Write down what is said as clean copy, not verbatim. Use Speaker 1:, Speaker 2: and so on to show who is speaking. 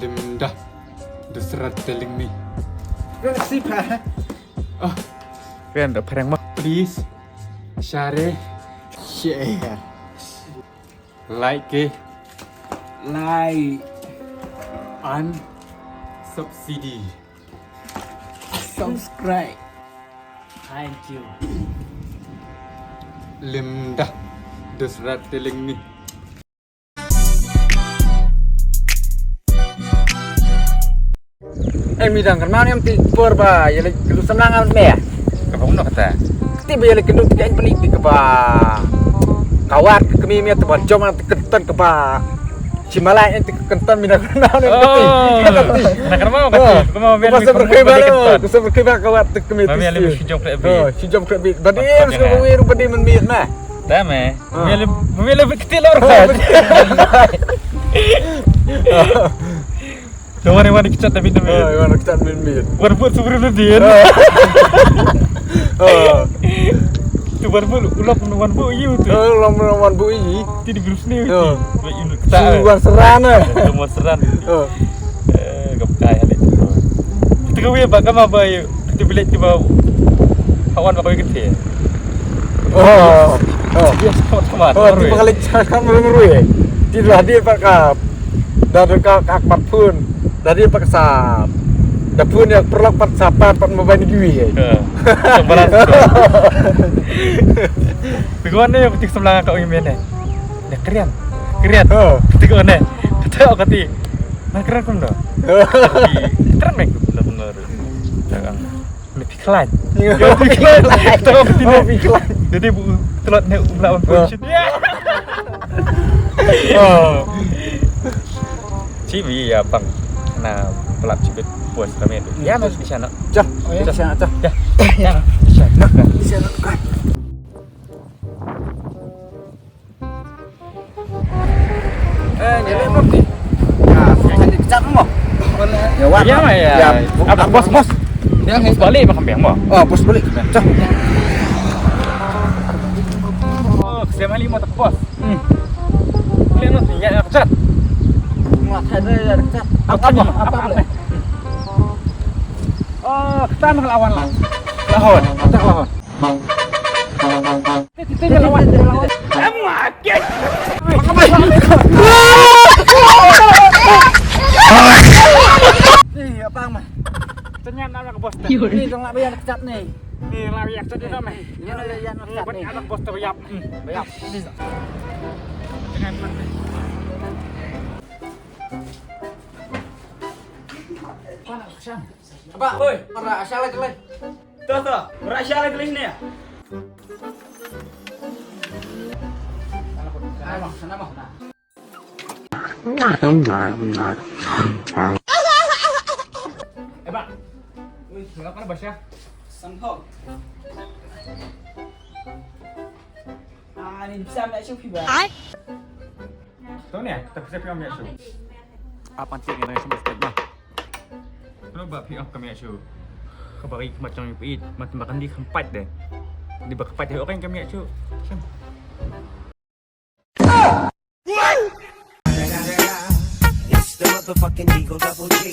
Speaker 1: Linda, desrat telling me.
Speaker 2: Siapa?
Speaker 1: Oh,
Speaker 3: Kalian udah perang mah.
Speaker 1: please share,
Speaker 2: Share.
Speaker 1: like,
Speaker 2: Like.
Speaker 1: and subsidy.
Speaker 2: Subscribe. Thank you.
Speaker 1: Linda, desrat telling me.
Speaker 3: Midang kan mana yang tipur ba, ya lagi kedua semlangan me ya. Kapag nak kata, tiba ya lagi kedua tiga pelik di keba kawat kami mi atau jom nanti kenton keba Cimalai nanti kenton minang kenal nanti.
Speaker 4: Nak mau kata, kau mau biar
Speaker 3: Masa berkebal, masa berkebal kawat kami.
Speaker 4: Mami alih si jom klep.
Speaker 3: Oh, si jom kebit. Badir suka wiru badir menmit nah.
Speaker 4: Tama, mami alih kecil orang. Tuan yang kecat tapi
Speaker 3: Oh, mana kita menmit.
Speaker 4: Warbut sebelum dia.
Speaker 3: Oh.
Speaker 4: Tu warbut ulap warbut you tu.
Speaker 3: Oh, lawan bu ini.
Speaker 4: Ti di virus ni.
Speaker 3: Oh.
Speaker 4: Tak.
Speaker 3: Suwan serana.
Speaker 4: Semua seran.
Speaker 3: Oh.
Speaker 4: Kau kaya alih. Kita kau ya bakal apa you? Kita bilik tiba kawan bakal kecil.
Speaker 3: Oh. Oh.
Speaker 4: Dia sama.
Speaker 3: Oh, tiba kali cakap merui. Tidak hadir pakap. Dari kak pun. Dari pak sap. Dapun yang perlu pat sapan pat membani gue.
Speaker 4: Sebaran. Bagaimana ni ketik sebelah kau ini mana? Dah keren. Keren.
Speaker 3: Oh.
Speaker 4: Ketik mana? Kata kati. Mana keren pun dah. Keren mek. Dah benar. Jangan. Lebih kelan. Lebih kelan. Tahu ketik lebih kelan. Jadi bu telot ni melawan polisi.
Speaker 3: Oh.
Speaker 4: Cibi ya bang. Nah, pelap cibit puas kami itu. Ya masih di sana.
Speaker 3: Cah, kita sana cah.
Speaker 4: Ya. Ya. Di sana.
Speaker 3: Di sana. Jadi apa ni?
Speaker 2: Nah, saya kecat mau.
Speaker 3: Ya, wan.
Speaker 4: Ya, ya.
Speaker 3: Ya,
Speaker 4: Apa bos?
Speaker 2: Dia
Speaker 4: Bos balik makan biang mau.
Speaker 3: Oh, bos balik. Cah.
Speaker 4: Oh, saya mali mau tak bos. Kalian nanti ya kecat.
Speaker 2: Mata dia kecat. Apa?
Speaker 4: Oh, kita nak lawan lah. Lawan, tak lawan. Kita lawan. Makin.
Speaker 2: Nih, apa mah?
Speaker 4: Ternyata nak ke bos.
Speaker 2: Ini dong nak bayar kecat nih.
Speaker 4: Ni lawi yang tadi dah meh.
Speaker 2: Ini nak bayar kecat
Speaker 4: Buat
Speaker 2: nih.
Speaker 4: anak bos terbayap.
Speaker 2: Bayar.
Speaker 4: Jangan
Speaker 2: Apa? Oi, para asal lagi leh.
Speaker 4: Tuh, berasal lagi ni ya.
Speaker 2: Sana mah.
Speaker 4: Bang. Wih, kenapa bos ya?
Speaker 2: Sangkok. Ah, ini bisa ambil Shopee bang.
Speaker 4: Tahu ni, kita bisa pergi ambil show. Apa nanti kita semua step mah? Kalau buat pergi ambil show, kau bagi macam yang pergi, macam makan di kempat deh. Di kempat dia orang yang ambil show.
Speaker 5: It's the motherfucking Eagle Double G.